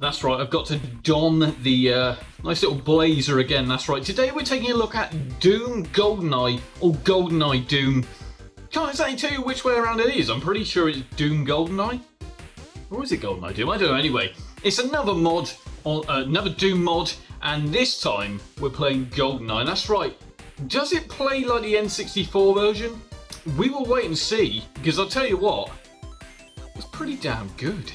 That's right, I've got to don the nice little blazer again, that's right. Today we're taking a look at Doom Goldeneye, or Goldeneye Doom. Can't exactly tell you which way around it is. I'm pretty sure it's Doom Goldeneye. Or is it Goldeneye Doom? I don't know. Anyway, it's another mod, another Doom mod, and this time we're playing Goldeneye. That's right. Does it play like the N64 version? We will wait and see, because I'll tell you what, it's pretty damn good.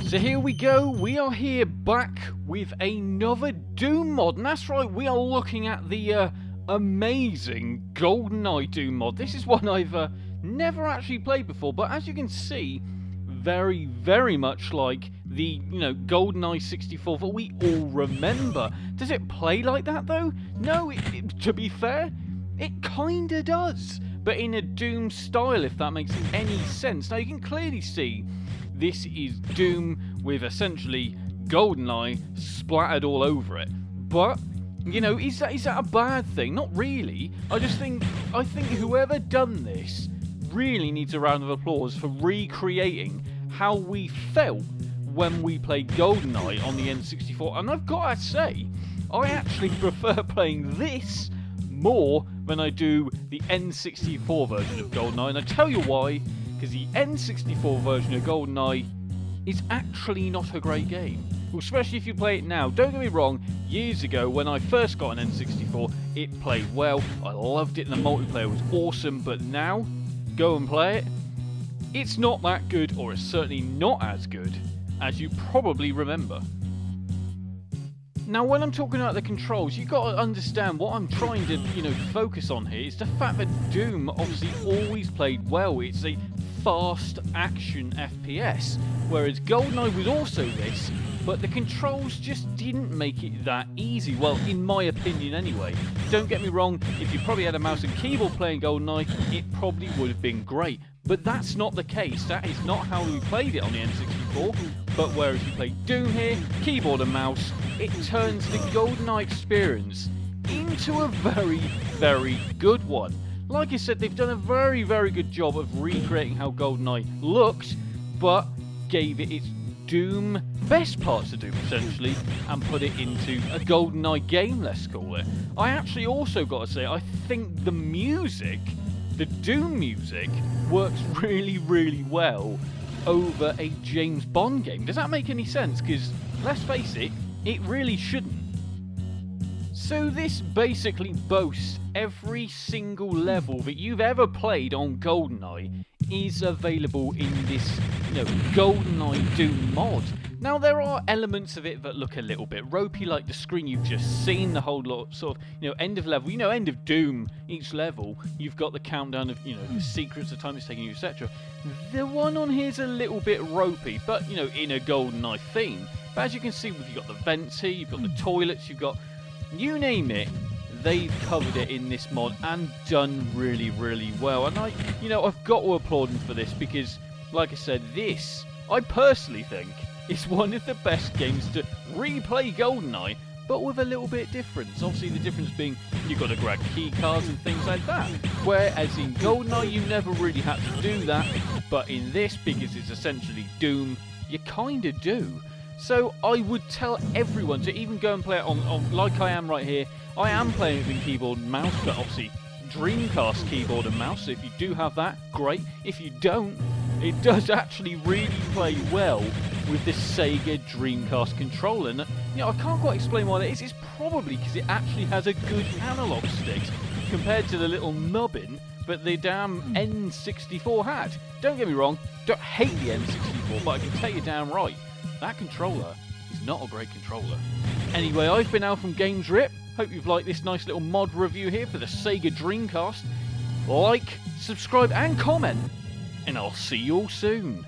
So here we go, we are here back with another Doom mod, and that's right, we are looking at the amazing Goldeneye Doom mod. This is one I've never actually played before, but as you can see, very, very much like the, Goldeneye 64 that we all remember. Does it play like that though? No, to be fair, it kinda does, but in a Doom style, if that makes any sense. Now you can clearly see this is Doom with essentially Goldeneye splattered all over it. But, is that a bad thing? Not really. I think whoever done this really needs a round of applause for recreating how we felt when we played Goldeneye on the N64. And I've got to say, I actually prefer playing this more than I do the N64 version of Goldeneye. And I tell you why. Because the N64 version of Goldeneye is actually not a great game. Well, especially if you play it now. Don't get me wrong, years ago when I first got an N64, it played well. I loved it and the multiplayer was awesome. But now, go and play it. It's not that good, or it's certainly not as good as you probably remember. Now, when I'm talking about the controls, you've got to understand what I'm trying to, focus on here is the fact that Doom obviously always played well. It's a fast action FPS, whereas Goldeneye was also this, but the controls just didn't make it that easy. Well, in my opinion anyway. Don't get me wrong, if you probably had a mouse and keyboard playing Goldeneye, it probably would have been great. But that's not the case. That is not how we played it on the N64. But whereas you play Doom here, keyboard and mouse, it turns the Goldeneye experience into a very, very good one. Like I said, they've done a very, very good job of recreating how Goldeneye looked, but gave it its Doom best parts of Doom, essentially, and put it into a Goldeneye game, let's call it. I actually also got to say, I think the music, the Doom music, works really, really well over a James Bond game. Does that make any sense? Because, let's face it, it really shouldn't. So this basically boasts every single level that you've ever played on Goldeneye is available in this, Goldeneye Doom mod. Now there are elements of it that look a little bit ropey, like the screen you've just seen, the whole lot, sort of, end of level, end of Doom, each level, you've got the countdown of, the secrets, the time it's taking you, etc. The one on here is a little bit ropey, but, in a Goldeneye theme. But as you can see, you've got the vents here, you've got the toilets, you've got, you name it, they've covered it in this mod and done really, really well. And I've got to applaud them for this because, like I said, this, I personally think, is one of the best games to replay Goldeneye, but with a little bit difference. Obviously, the difference being you've got to grab key cards and things like that. Whereas in Goldeneye, you never really had to do that, but in this, because it's essentially Doom, you kind of do. So I would tell everyone to even go and play it on like I am right here. I am playing it with keyboard and mouse, but obviously Dreamcast keyboard and mouse, so if you do have that, great. If you don't, it does actually really play well with the Sega Dreamcast controller. And, I can't quite explain why that is. It's probably because it actually has a good analog stick compared to the little nubbin that the damn N64 had. Don't get me wrong, don't hate the N64, but I can tell you damn right, that controller is not a great controller. Anyway, I've been Al from Games Rip. Hope you've liked this nice little mod review here for the Sega Dreamcast. Like, subscribe and comment, and I'll see you all soon.